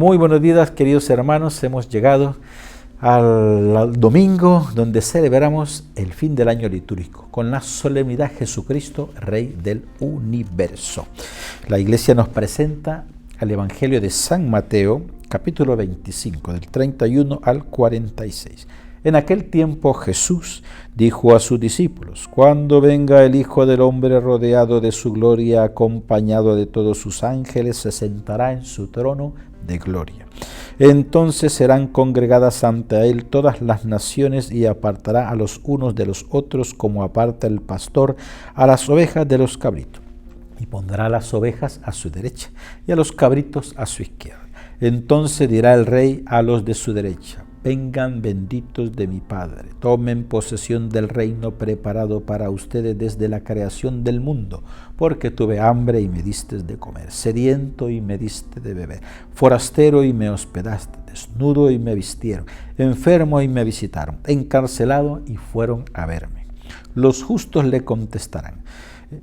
Muy buenos días, queridos hermanos. Hemos llegado al domingo donde celebramos el fin del año litúrgico con la solemnidad Jesucristo, Rey del Universo. La Iglesia nos presenta al Evangelio de San Mateo, capítulo 25, del 31 al 46. En aquel tiempo Jesús dijo a sus discípulos: cuando venga el Hijo del Hombre rodeado de su gloria, acompañado de todos sus ángeles, se sentará en su trono de gloria. Entonces serán congregadas ante él todas las naciones y apartará a los unos de los otros como aparta el pastor a las ovejas de los cabritos. Y pondrá a las ovejas a su derecha y a los cabritos a su izquierda. Entonces dirá el rey a los de su derecha: vengan benditos de mi Padre, tomen posesión del reino preparado para ustedes desde la creación del mundo, porque tuve hambre y me diste de comer, sediento y me diste de beber, forastero y me hospedaste, desnudo y me vistieron, enfermo y me visitaron, encarcelado y fueron a verme. Los justos le contestarán: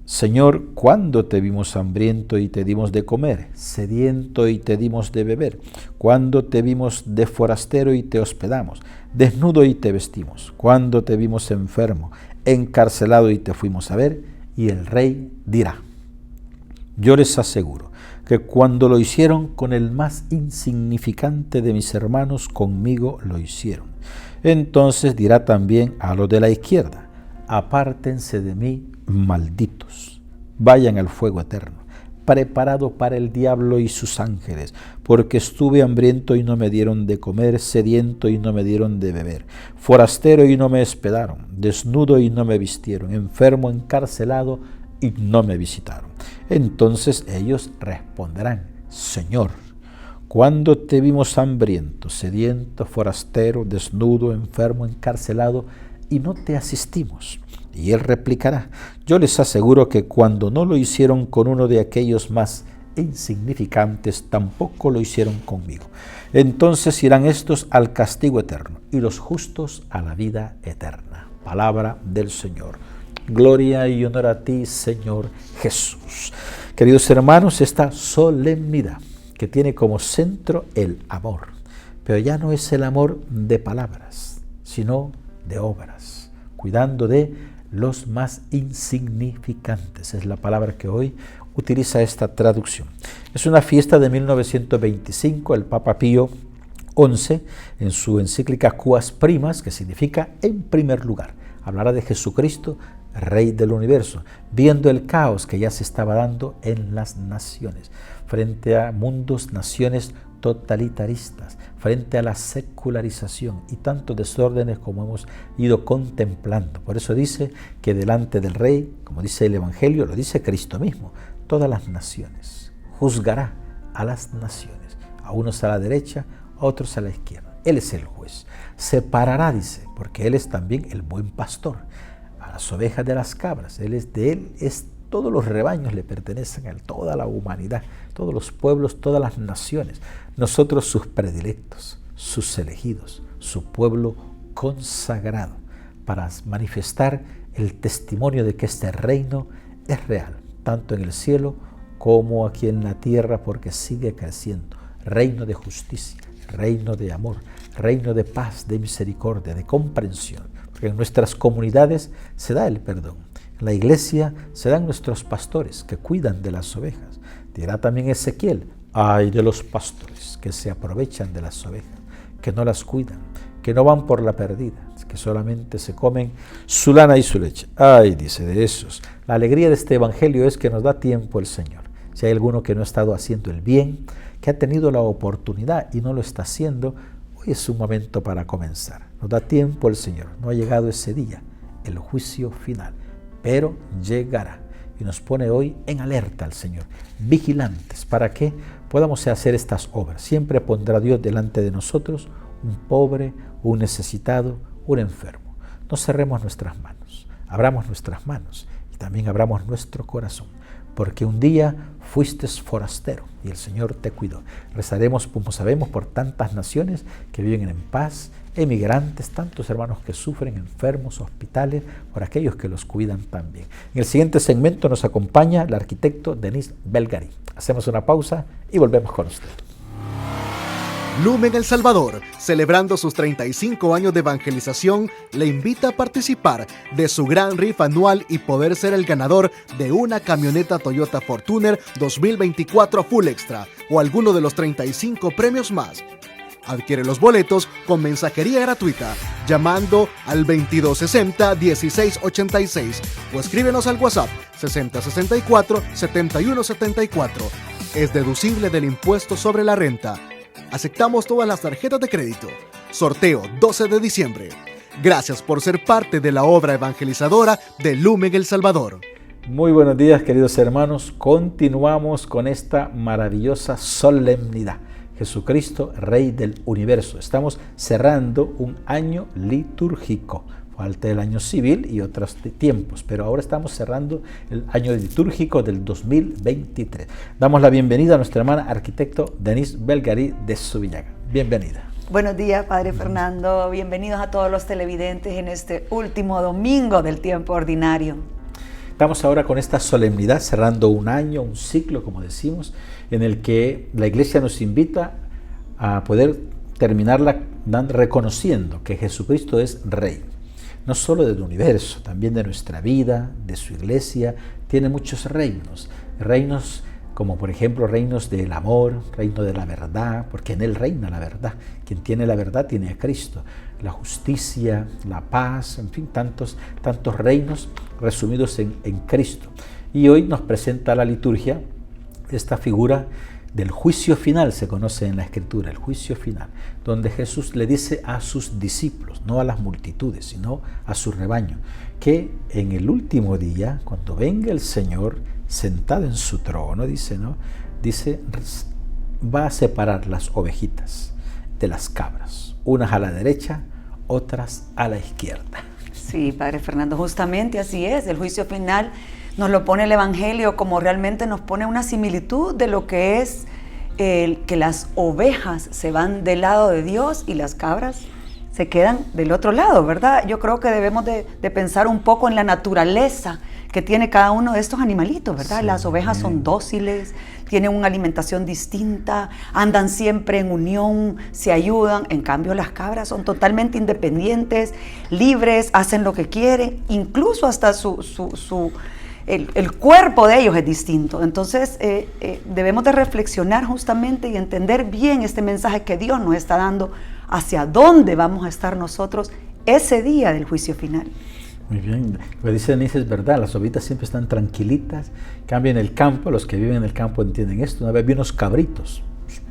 Señor, ¿cuándo te vimos hambriento y te dimos de comer, sediento y te dimos de beber? ¿Cuándo te vimos de forastero y te hospedamos, desnudo y te vestimos? ¿Cuándo te vimos enfermo, encarcelado y te fuimos a ver? Y el rey dirá: yo les aseguro que cuando lo hicieron con el más insignificante de mis hermanos, conmigo lo hicieron. Entonces dirá también a los de la izquierda: apártense de mí, malditos, vayan al fuego eterno, preparado para el diablo y sus ángeles, porque estuve hambriento y no me dieron de comer, sediento y no me dieron de beber, forastero y no me hospedaron, desnudo y no me vistieron, enfermo, encarcelado y no me visitaron. Entonces ellos responderán: Señor, ¿cuándo te vimos hambriento, sediento, forastero, desnudo, enfermo, encarcelado y no te asistimos? Y él replicará: yo les aseguro que cuando no lo hicieron con uno de aquellos más insignificantes, tampoco lo hicieron conmigo. Entonces irán estos al castigo eterno y los justos a la vida eterna. Palabra del Señor. Gloria y honor a ti, Señor Jesús. Queridos hermanos, esta solemnidad que tiene como centro el amor, pero ya no es el amor de palabras, sino de obras, cuidando de los más insignificantes, es la palabra que hoy utiliza esta traducción. Es una fiesta de 1925, el Papa Pío XI, en su encíclica Quas Primas, que significa en primer lugar, hablará de Jesucristo, Rey del Universo, viendo el caos que ya se estaba dando en las naciones, frente a mundos, naciones totalitaristas, frente a la secularización y tantos desórdenes como hemos ido contemplando. Por eso dice que delante del Rey, como dice el Evangelio, lo dice Cristo mismo, todas las naciones, juzgará a las naciones, a unos a la derecha, a otros a la izquierda. Él es el juez. Separará, dice, porque Él es también el buen pastor, a las ovejas de las cabras. Él es todos los rebaños le pertenecen a Él, toda la humanidad, todos los pueblos, todas las naciones. Nosotros sus predilectos, sus elegidos, su pueblo consagrado, para manifestar el testimonio de que este reino es real, tanto en el cielo como aquí en la tierra, porque sigue creciendo. Reino de justicia, reino de amor, reino de paz, de misericordia, de comprensión, porque en nuestras comunidades se da el perdón. En la iglesia se dan nuestros pastores que cuidan de las ovejas. Dirá también Ezequiel: ay de los pastores que se aprovechan de las ovejas, que no las cuidan, que no van por la perdida, que solamente se comen su lana y su leche. Ay, dice, de esos. La alegría de este evangelio es que nos da tiempo el Señor. Si hay alguno que no ha estado haciendo el bien, que ha tenido la oportunidad y no lo está haciendo, hoy es un momento para comenzar. Nos da tiempo el Señor. No ha llegado ese día, el juicio final, pero llegará. Y nos pone hoy en alerta al Señor, vigilantes, para que podamos hacer estas obras. Siempre pondrá Dios delante de nosotros un pobre, un necesitado, un enfermo. No cerremos nuestras manos, abramos nuestras manos y también abramos nuestro corazón, porque un día fuiste forastero y el Señor te cuidó. Rezaremos, como sabemos, por tantas naciones que viven en paz, emigrantes, tantos hermanos que sufren, enfermos, hospitales, por aquellos que los cuidan también. En el siguiente segmento nos acompaña el arquitecto Denis Belgarín. Hacemos una pausa y volvemos con usted. Lumen El Salvador, celebrando sus 35 años de evangelización, le invita a participar de su gran rifa anual y poder ser el ganador de una camioneta Toyota Fortuner 2024 Full Extra o alguno de los 35 premios más. Adquiere los boletos con mensajería gratuita llamando al 2260-1686 o escríbenos al WhatsApp 6064-7174. Es deducible del impuesto sobre la renta. Aceptamos todas las tarjetas de crédito. Sorteo 12 de diciembre. Gracias por ser parte de la obra evangelizadora de Lumen El Salvador. Muy buenos días, queridos hermanos. Continuamos con esta maravillosa solemnidad. Jesucristo, Rey del Universo. Estamos cerrando un año litúrgico. Falta el año civil y otros tiempos, pero ahora estamos cerrando el año litúrgico del 2023. Damos la bienvenida a nuestra hermana arquitecto Denise Belgarí de Subillaga. Bienvenida. Buenos días, Padre Fernando. Bienvenidos a todos los televidentes en este último domingo del tiempo ordinario. Estamos ahora con esta solemnidad, cerrando un año, un ciclo, como decimos, en el que la Iglesia nos invita a poder terminarla reconociendo que Jesucristo es Rey. No solo del universo, también de nuestra vida, de su iglesia. Tiene muchos reinos. Reinos como por ejemplo reinos del amor, reino de la verdad, porque en él reina la verdad. Quien tiene la verdad tiene a Cristo. La justicia, la paz, en fin, tantos reinos resumidos en Cristo. Y hoy nos presenta la liturgia esta figura del juicio final, se conoce en la Escritura, el juicio final, donde Jesús le dice a sus discípulos, no a las multitudes, sino a su rebaño, que en el último día, cuando venga el Señor sentado en su trono, dice, va a separar las ovejitas de las cabras, unas a la derecha, otras a la izquierda. Sí, Padre Fernando, justamente así es, el juicio final nos lo pone el Evangelio como realmente nos pone una similitud de lo que es que las ovejas se van del lado de Dios y las cabras se quedan del otro lado, ¿verdad? Yo creo que debemos de pensar un poco en la naturaleza que tiene cada uno de estos animalitos, ¿verdad? Sí, las ovejas son dóciles, tienen una alimentación distinta, andan siempre en unión, se ayudan. En cambio, las cabras son totalmente independientes, libres, hacen lo que quieren, incluso hasta el cuerpo de ellos es distinto. Entonces debemos de reflexionar justamente y entender bien este mensaje que Dios nos está dando hacia dónde vamos a estar nosotros ese día del juicio final. Muy bien, lo que dice Denise es verdad, las ovejitas siempre están tranquilitas, cambian el campo, los que viven en el campo entienden esto. Una vez vi unos cabritos,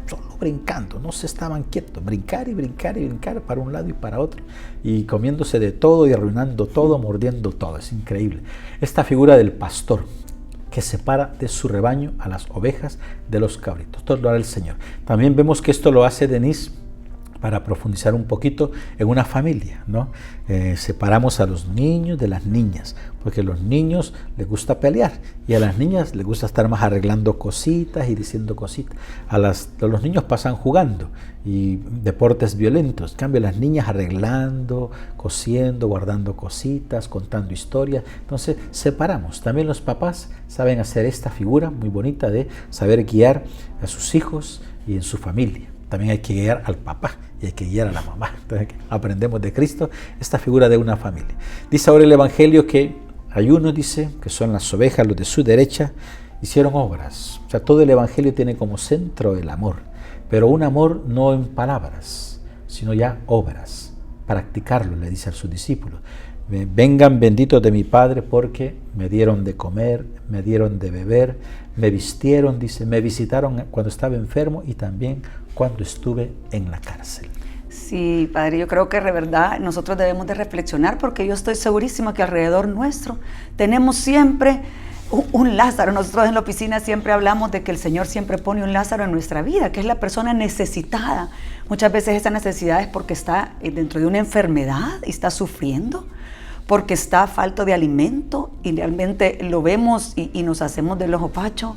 solo brincando, no se estaban quietos, brincar y brincar y brincar para un lado y para otro, y comiéndose de todo y arruinando todo, mordiendo todo, es increíble. Esta figura del pastor que separa de su rebaño a las ovejas de los cabritos, todo lo hará el Señor. También vemos que esto lo hace Denise para profundizar un poquito en una familia, ¿no? Separamos a los niños de las niñas, porque a los niños les gusta pelear y a las niñas les gusta estar más arreglando cositas y diciendo cositas. A los niños pasan jugando y deportes violentos, en cambio las niñas arreglando, cosiendo, guardando cositas, contando historias. Entonces separamos. También los papás saben hacer esta figura muy bonita de saber guiar a sus hijos y en su familia. También hay que guiar al papá y hay que guiar a la mamá. Entonces aprendemos de Cristo esta figura de una familia. Dice ahora el Evangelio que hay uno, dice, que son las ovejas, los de su derecha, hicieron obras. O sea, todo el Evangelio tiene como centro el amor, pero un amor no en palabras, sino ya obras. Practicarlo, le dice a sus discípulos. Vengan benditos de mi Padre porque me dieron de comer, me dieron de beber, me vistieron, dice, me visitaron cuando estaba enfermo y también cuando estuve en la cárcel. Sí, Padre, yo creo que de verdad nosotros debemos de reflexionar porque yo estoy segurísima que alrededor nuestro tenemos siempre un Lázaro. Nosotros en la oficina siempre hablamos de que el Señor siempre pone un Lázaro en nuestra vida, que es la persona necesitada. Muchas veces esa necesidad es porque está dentro de una enfermedad y está sufriendo, porque está falto de alimento y realmente lo vemos y nos hacemos del ojo pacho.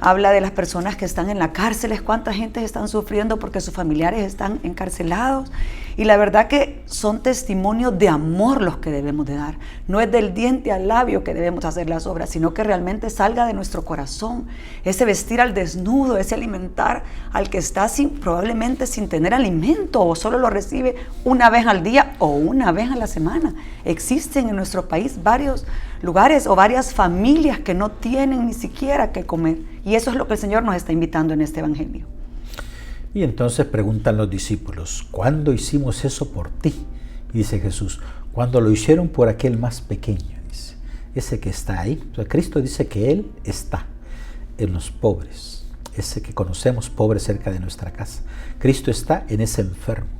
Habla de las personas que están en las cárceles, cuánta gente están sufriendo porque sus familiares están encarcelados Y la verdad que son testimonios de amor los que debemos de dar. No es del diente al labio que debemos hacer las obras, sino que realmente salga de nuestro corazón. Ese vestir al desnudo, ese alimentar al que está probablemente sin tener alimento o solo lo recibe una vez al día o una vez a la semana. Existen en nuestro país varios lugares o varias familias que no tienen ni siquiera qué comer. Y eso es lo que el Señor nos está invitando en este evangelio. Y entonces preguntan los discípulos, ¿cuándo hicimos eso por ti? Y dice Jesús, cuando lo hicieron por aquel más pequeño, dice, ese que está ahí. O sea, Cristo dice que Él está en los pobres, ese que conocemos pobre cerca de nuestra casa. Cristo está en ese enfermo,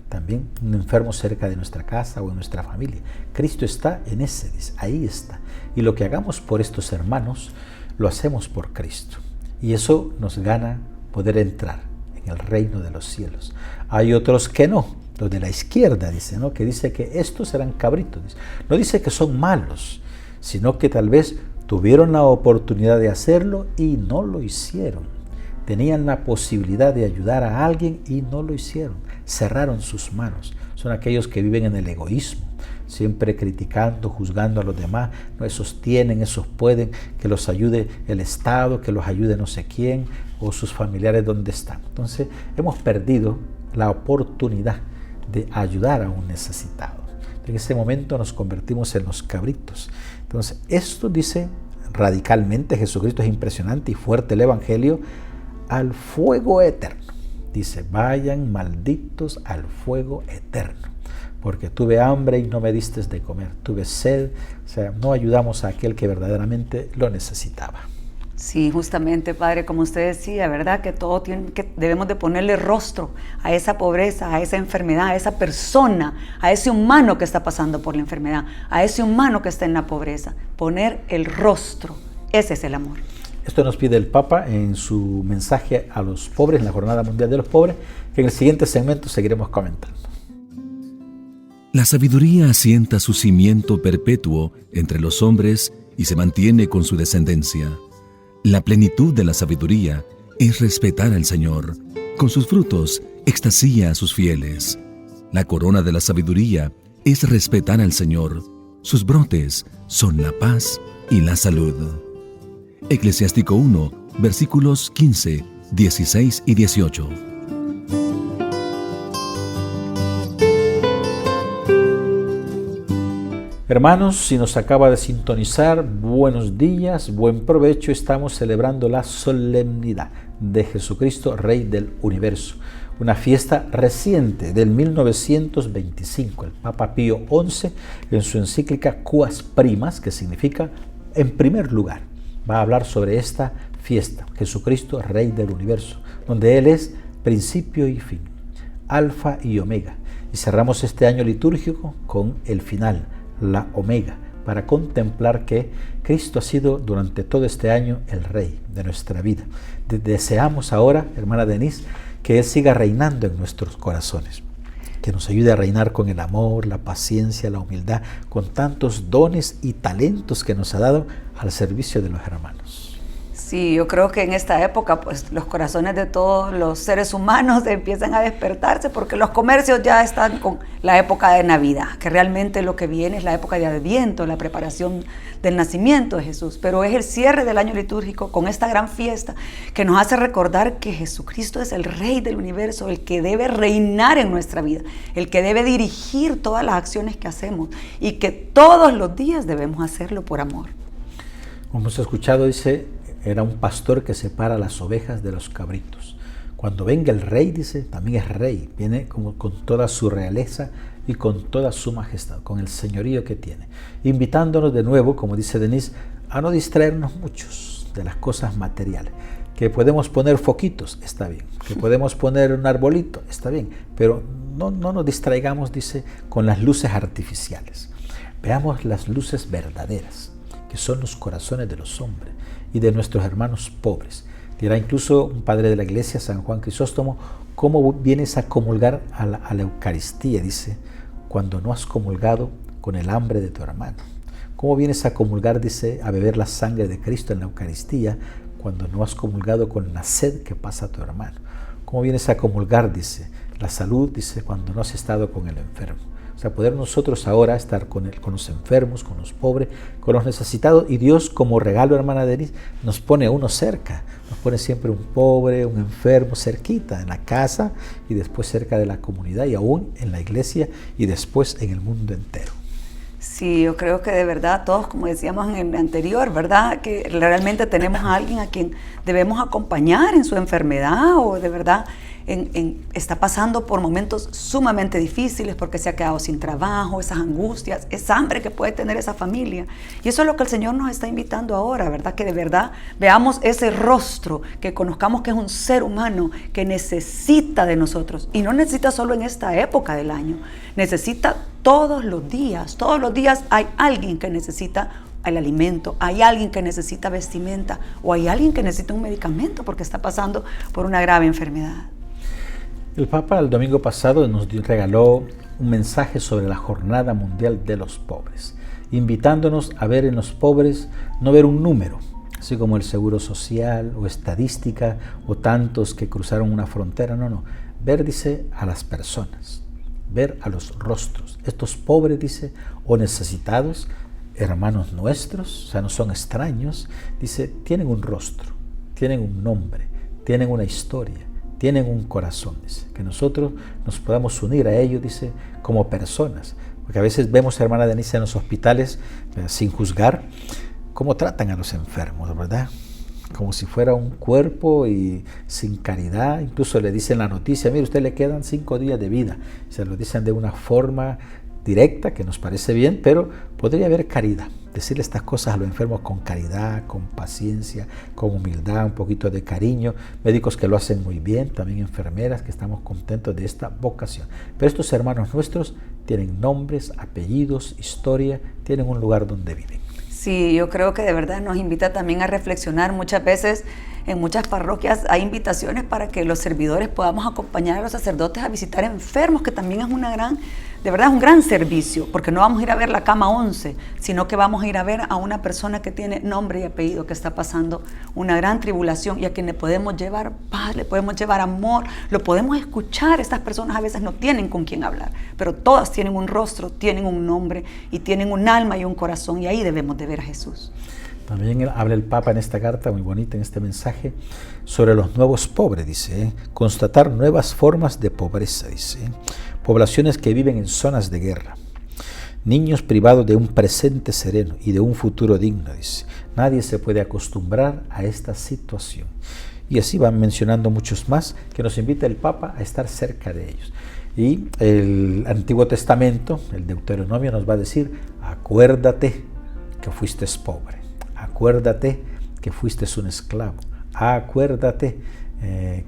también un enfermo cerca de nuestra casa o en nuestra familia. Cristo está en ese, dice, ahí está. Y lo que hagamos por estos hermanos, lo hacemos por Cristo. Y eso nos gana poder entrar en el reino de los cielos. Hay otros que no, los de la izquierda, dice, ¿no? Que dice que estos eran cabritos. Dice. No dice que son malos, sino que tal vez tuvieron la oportunidad de hacerlo y no lo hicieron. Tenían la posibilidad de ayudar a alguien y no lo hicieron. Cerraron sus manos. Son aquellos que viven en el egoísmo, siempre criticando, juzgando a los demás. No, esos tienen, esos pueden, que los ayude el Estado, que los ayude no sé quién, o sus familiares donde están. Entonces hemos perdido la oportunidad de ayudar a un necesitado. En ese momento nos convertimos en los cabritos. Entonces esto dice radicalmente, Jesucristo es impresionante y fuerte el evangelio, al fuego eterno. Dice, vayan malditos al fuego eterno, porque tuve hambre y no me diste de comer, tuve sed, o sea, no ayudamos a aquel que verdaderamente lo necesitaba. Sí, justamente, Padre, como usted decía, ¿verdad? Que debemos de ponerle rostro a esa pobreza, a esa enfermedad, a esa persona, a ese humano que está pasando por la enfermedad, a ese humano que está en la pobreza. Poner el rostro, ese es el amor. Esto nos pide el Papa en su mensaje a los pobres, en la Jornada Mundial de los Pobres, que en el siguiente segmento seguiremos comentando. La sabiduría asienta su cimiento perpetuo entre los hombres y se mantiene con su descendencia. La plenitud de la sabiduría es respetar al Señor. Con sus frutos extasía a sus fieles. La corona de la sabiduría es respetar al Señor. Sus brotes son la paz y la salud. Eclesiástico 1, versículos 15, 16 y 18. Hermanos, si nos acaba de sintonizar, buenos días, buen provecho. Estamos celebrando la solemnidad de Jesucristo, Rey del Universo. Una fiesta reciente del 1925. El Papa Pío XI, en su encíclica Quas Primas, que significa en primer lugar, va a hablar sobre esta fiesta, Jesucristo, Rey del Universo, donde Él es principio y fin, alfa y omega. Y cerramos este año litúrgico con el final, la omega, para contemplar que Cristo ha sido durante todo este año el Rey de nuestra vida. Deseamos ahora, hermana Denise, que Él siga reinando en nuestros corazones, que nos ayude a reinar con el amor, la paciencia, la humildad, con tantos dones y talentos que nos ha dado al servicio de los hermanos. Sí, yo creo que en esta época pues los corazones de todos los seres humanos empiezan a despertarse porque los comercios ya están con la época de Navidad, que realmente lo que viene es la época de Adviento, la preparación del nacimiento de Jesús, pero es el cierre del año litúrgico con esta gran fiesta que nos hace recordar que Jesucristo es el Rey del Universo, el que debe reinar en nuestra vida, el que debe dirigir todas las acciones que hacemos y que todos los días debemos hacerlo por amor. Como hemos escuchado, dice, era un pastor que separa las ovejas de los cabritos. Cuando venga el Rey, dice, también es Rey, viene como con toda su realeza y con toda su majestad, con el señorío que tiene, invitándonos de nuevo, como dice Denise, a no distraernos muchos de las cosas materiales. Que podemos poner foquitos, está bien, que podemos poner un arbolito, está bien, pero no nos distraigamos, dice, con las luces artificiales. Veamos las luces verdaderas, que son los corazones de los hombres y de nuestros hermanos pobres. Dirá incluso un padre de la iglesia, San Juan Crisóstomo, ¿cómo vienes a comulgar a la Eucaristía? Dice, cuando no has comulgado con el hambre de tu hermano. ¿Cómo vienes a comulgar, dice, a beber la sangre de Cristo en la Eucaristía, cuando no has comulgado con la sed que pasa a tu hermano? ¿Cómo vienes a comulgar, dice, la salud, dice, cuando no has estado con el enfermo. O sea, poder nosotros ahora estar con los enfermos, con los pobres, con los necesitados. Y Dios, como regalo, hermana Denise, nos pone a uno cerca. Nos pone siempre un pobre, un enfermo cerquita en la casa y después cerca de la comunidad y aún en la iglesia y después en el mundo entero. Sí, yo creo que de verdad todos, como decíamos en el anterior, ¿verdad? Que realmente tenemos a alguien a quien debemos acompañar en su enfermedad o de verdad está pasando por momentos sumamente difíciles porque se ha quedado sin trabajo, esas angustias, esa hambre que puede tener esa familia. Y eso es lo que el Señor nos está invitando ahora, ¿verdad? Que de verdad veamos ese rostro, que conozcamos que es un ser humano que necesita de nosotros. Y no necesita solo en esta época del año, necesita todos los días. Todos los días hay alguien que necesita el alimento, hay alguien que necesita vestimenta o hay alguien que necesita un medicamento porque está pasando por una grave enfermedad. El Papa el domingo pasado nos regaló un mensaje sobre la Jornada Mundial de los Pobres, invitándonos a ver en los pobres, no ver un número, así como el seguro social o estadística o tantos que cruzaron una frontera, no, ver, dice, a las personas, ver a los rostros. Estos pobres, dice, o necesitados, hermanos nuestros, o sea, no son extraños, dice, tienen un rostro, tienen un nombre, tienen una historia, tienen un corazón, dice, que nosotros nos podamos unir a ellos, dice, como personas, porque a veces vemos, hermana Denise, en los hospitales, sin juzgar, cómo tratan a los enfermos, ¿verdad? Como si fuera un cuerpo y sin caridad. Incluso le dicen la noticia, mire, usted le quedan 5 días de vida, se lo dicen de una forma directa, que nos parece bien, pero podría haber caridad, decirle estas cosas a los enfermos con caridad, con paciencia, con humildad, un poquito de cariño, médicos que lo hacen muy bien, también enfermeras que estamos contentos de esta vocación. Pero estos hermanos nuestros tienen nombres, apellidos, historia, tienen un lugar donde viven. Sí, yo creo que de verdad nos invita también a reflexionar. Muchas veces en muchas parroquias hay invitaciones para que los servidores podamos acompañar a los sacerdotes a visitar enfermos, que también es de verdad es un gran servicio, porque no vamos a ir a ver la cama 11, sino que vamos a ir a ver a una persona que tiene nombre y apellido, que está pasando una gran tribulación y a quien le podemos llevar paz, le podemos llevar amor, lo podemos escuchar. Estas personas a veces no tienen con quién hablar, pero todas tienen un rostro, tienen un nombre y tienen un alma y un corazón, y ahí debemos de ver a Jesús. También habla el Papa en esta carta, muy bonita, en este mensaje, sobre los nuevos pobres, dice, constatar nuevas formas de pobreza, dice, poblaciones que viven en zonas de guerra, niños privados de un presente sereno y de un futuro digno, dice. Nadie se puede acostumbrar a esta situación. Y así van mencionando muchos más que nos invita el Papa a estar cerca de ellos. Y el Antiguo Testamento, el Deuteronomio, nos va a decir, acuérdate que fuiste pobre. Acuérdate que fuiste un esclavo. Acuérdate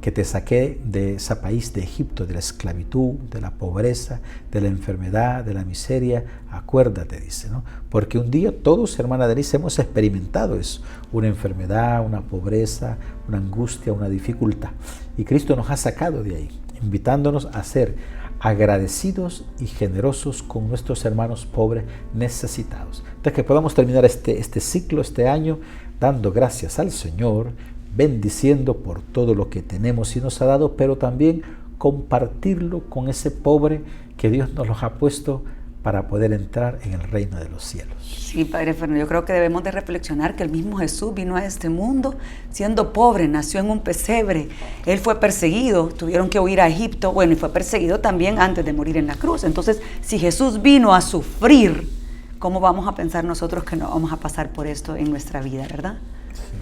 que te saqué de ese país de Egipto, de la esclavitud, de la pobreza, de la enfermedad, de la miseria. Acuérdate, dice, ¿no? Porque un día todos, hermana Denise, hemos experimentado eso. Una enfermedad, una pobreza, una angustia, una dificultad. Y Cristo nos ha sacado de ahí, invitándonos a ser agradecidos y generosos con nuestros hermanos pobres necesitados. Entonces, que podamos terminar este ciclo, este año, dando gracias al Señor, bendiciendo por todo lo que tenemos y nos ha dado, pero también compartirlo con ese pobre que Dios nos los ha puesto para poder entrar en el reino de los cielos. Sí, Padre Fernando, yo creo que debemos de reflexionar que el mismo Jesús vino a este mundo siendo pobre, nació en un pesebre, Él fue perseguido, tuvieron que huir a Egipto, bueno, y fue perseguido también antes de morir en la cruz. Entonces, si Jesús vino a sufrir, ¿cómo vamos a pensar nosotros que no vamos a pasar por esto en nuestra vida, verdad? Sí.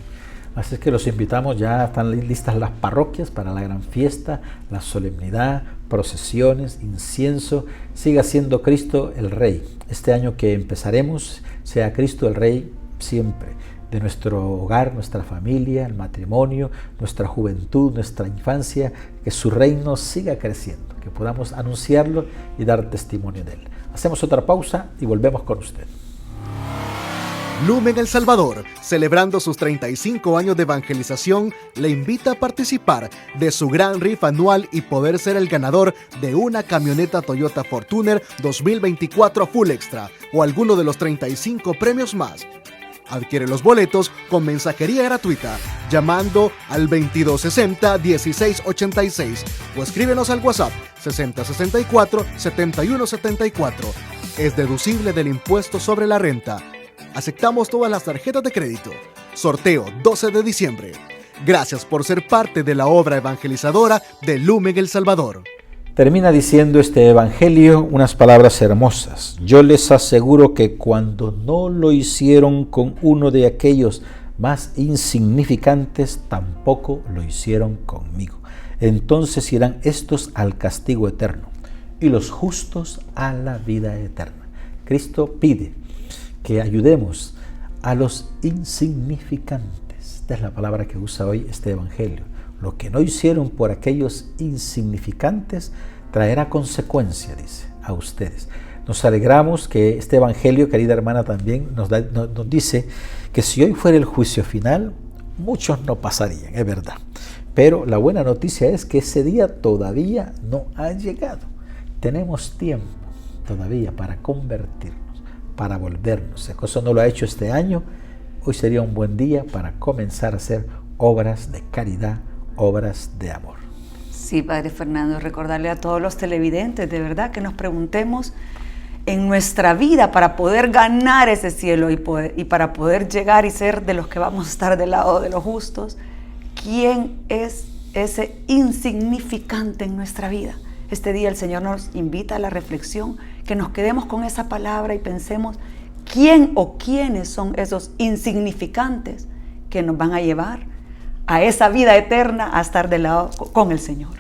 Así es que los invitamos, ya están listas las parroquias para la gran fiesta, la solemnidad, procesiones, incienso. Siga siendo Cristo el Rey. Este año que empezaremos, sea Cristo el Rey siempre, de nuestro hogar, nuestra familia, el matrimonio, nuestra juventud, nuestra infancia, que su reino siga creciendo, que podamos anunciarlo y dar testimonio de él. Hacemos otra pausa y volvemos con usted. Lumen El Salvador, celebrando sus 35 años de evangelización, le invita a participar de su gran rifa anual y poder ser el ganador de una camioneta Toyota Fortuner 2024 Full Extra o alguno de los 35 premios más. Adquiere los boletos con mensajería gratuita llamando al 2260-1686 o escríbenos al WhatsApp 6064-7174. Es deducible del impuesto sobre la renta. Aceptamos todas las tarjetas de crédito. Sorteo 12 de diciembre. Gracias por ser parte de la obra evangelizadora de Lumen El Salvador. Termina diciendo este evangelio unas palabras hermosas. Yo les aseguro que cuando no lo hicieron con uno de aquellos más insignificantes, tampoco lo hicieron conmigo. Entonces irán estos al castigo eterno y los justos a la vida eterna. Cristo pide que ayudemos a los insignificantes. Esta es la palabra que usa hoy este evangelio. Lo que no hicieron por aquellos insignificantes traerá consecuencia, dice, a ustedes. Nos alegramos que este evangelio, querida hermana, también nos dice que si hoy fuera el juicio final, muchos no pasarían, es verdad. Pero la buena noticia es que ese día todavía no ha llegado. Tenemos tiempo todavía para convertirnos, para volvernos. Si eso no lo ha hecho este año, hoy sería un buen día para comenzar a hacer obras de caridad, obras de amor. Sí, Padre Fernando, recordarle a todos los televidentes, de verdad, que nos preguntemos en nuestra vida para poder ganar ese cielo y para poder llegar y ser de los que vamos a estar del lado de los justos, ¿quién es ese insignificante en nuestra vida? Este día el Señor nos invita a la reflexión, que nos quedemos con esa palabra y pensemos quién o quiénes son esos insignificantes que nos van a llevar a esa vida eterna, a estar del lado con el Señor.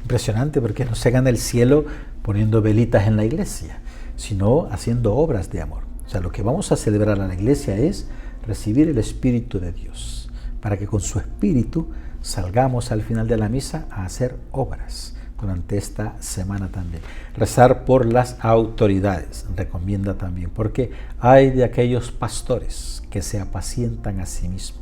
Impresionante, porque no se gana el cielo poniendo velitas en la iglesia, sino haciendo obras de amor. O sea, lo que vamos a celebrar a la iglesia es recibir el Espíritu de Dios, para que con su Espíritu salgamos al final de la misa a hacer obras durante esta semana también. Rezar por las autoridades, recomienda también, porque hay de aquellos pastores que se apacientan a sí mismos.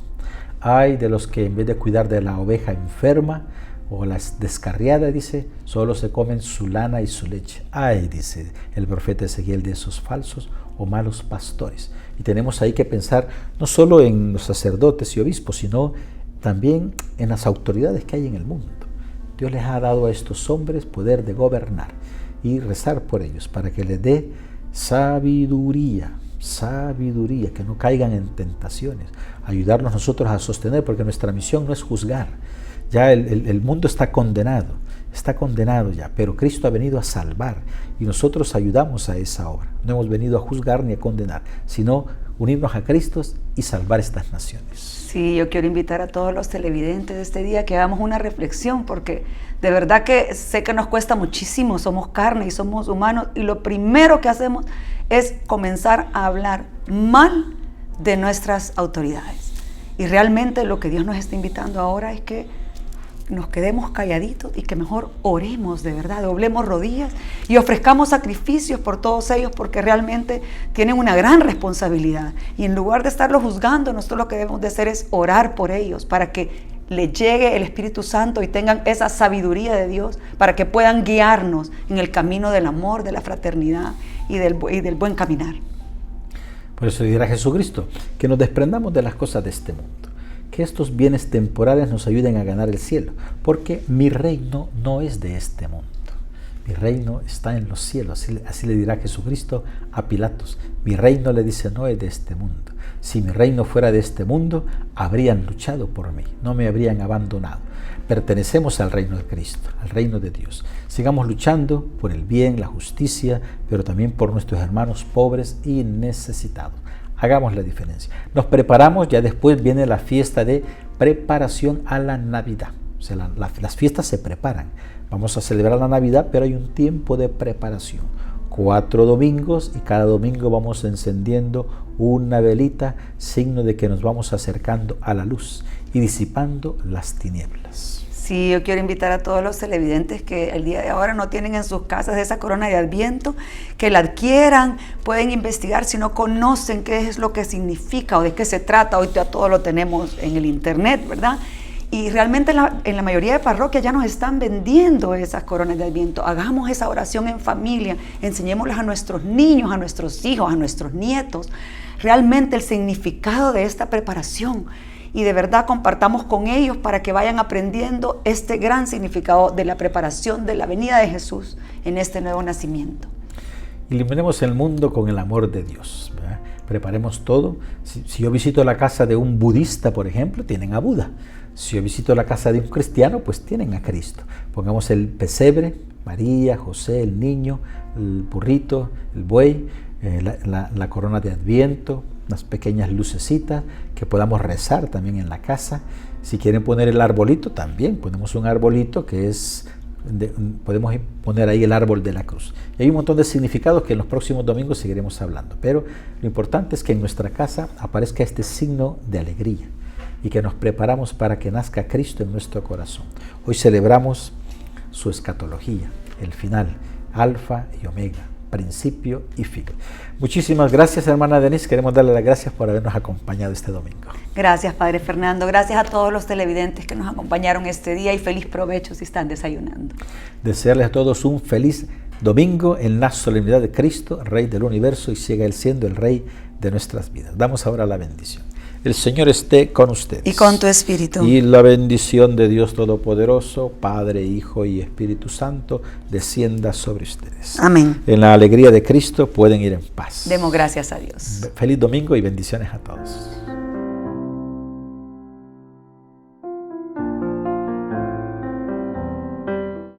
Hay de los que en vez de cuidar de la oveja enferma o la descarriada, dice, solo se comen su lana y su leche. Ay, dice el profeta Ezequiel, de esos falsos o malos pastores. Y tenemos ahí que pensar no solo en los sacerdotes y obispos, sino también en las autoridades que hay en el mundo. Dios les ha dado a estos hombres poder de gobernar y rezar por ellos para que les dé sabiduría, que no caigan en tentaciones, ayudarnos nosotros a sostener, porque nuestra misión no es juzgar. Ya el mundo está condenado ya, pero Cristo ha venido a salvar y nosotros ayudamos a esa obra. No hemos venido a juzgar ni a condenar, sino unirnos a Cristo y salvar estas naciones. Sí, yo quiero invitar a todos los televidentes de este día que hagamos una reflexión, porque de verdad que sé que nos cuesta muchísimo, somos carne y somos humanos, y lo primero que hacemos es comenzar a hablar mal de nuestras autoridades. Y realmente lo que Dios nos está invitando ahora es que nos quedemos calladitos y que mejor oremos de verdad, doblemos rodillas y ofrezcamos sacrificios por todos ellos, porque realmente tienen una gran responsabilidad. Y en lugar de estarlos juzgando, nosotros lo que debemos de hacer es orar por ellos para que les llegue el Espíritu Santo y tengan esa sabiduría de Dios para que puedan guiarnos en el camino del amor, de la fraternidad y del buen caminar. Por eso dirá Jesucristo, que nos desprendamos de las cosas de este mundo, que estos bienes temporales nos ayuden a ganar el cielo, porque mi reino no es de este mundo. Mi reino está en los cielos. Así le dirá Jesucristo a Pilatos. Mi reino, le dice, no es de este mundo. Si mi reino fuera de este mundo, habrían luchado por mí, no me habrían abandonado. Pertenecemos al reino de Cristo, al reino de Dios. Sigamos luchando por el bien, la justicia, pero también por nuestros hermanos pobres y necesitados. Hagamos la diferencia. Nos preparamos, ya después viene la fiesta de preparación a la Navidad. O sea, las fiestas se preparan. Vamos a celebrar la Navidad, pero hay un tiempo de preparación. 4 domingos y cada domingo vamos encendiendo una velita, signo de que nos vamos acercando a la luz y disipando las tinieblas. Sí, yo quiero invitar a todos los televidentes que el día de ahora no tienen en sus casas esa corona de Adviento, que la adquieran, pueden investigar si no conocen qué es lo que significa o de qué se trata. Hoy ya todo lo tenemos en el internet, ¿verdad? Y realmente en la mayoría de parroquias ya nos están vendiendo esas coronas de Adviento. Hagamos esa oración en familia, enseñémoslas a nuestros niños, a nuestros hijos, a nuestros nietos. realmente el significado de esta preparación. Y de verdad compartamos con ellos para que vayan aprendiendo este gran significado de la preparación de la venida de Jesús en este nuevo nacimiento. Iluminemos el mundo con el amor de Dios, ¿verdad? Preparemos todo. Si yo visito la casa de un budista, por ejemplo, tienen a Buda. Si yo visito la casa de un cristiano, pues tienen a Cristo. Pongamos el pesebre, María, José, el niño, el burrito, el buey, la corona de Adviento, unas pequeñas lucecitas, que podamos rezar también en la casa. Si quieren poner el arbolito, también ponemos un arbolito que es... podemos poner ahí el árbol de la cruz. Y hay un montón de significados que en los próximos domingos seguiremos hablando, pero lo importante es que en nuestra casa aparezca este signo de alegría y que nos preparamos para que nazca Cristo en nuestro corazón. Hoy celebramos su escatología, el final, alfa y omega, principio y fin. Muchísimas gracias, hermana Denise. Queremos darle las gracias por habernos acompañado este domingo. Gracias, Padre Fernando. Gracias a todos los televidentes que nos acompañaron este día y feliz provecho si están desayunando. Desearles a todos un feliz domingo en la solemnidad de Cristo, Rey del universo, y siga Él siendo el Rey de nuestras vidas. Damos ahora la bendición. El Señor esté con ustedes. Y con tu espíritu. Y la bendición de Dios Todopoderoso, Padre, Hijo y Espíritu Santo, descienda sobre ustedes. Amén. En la alegría de Cristo pueden ir en paz. Demos gracias a Dios. Feliz domingo y bendiciones a todos.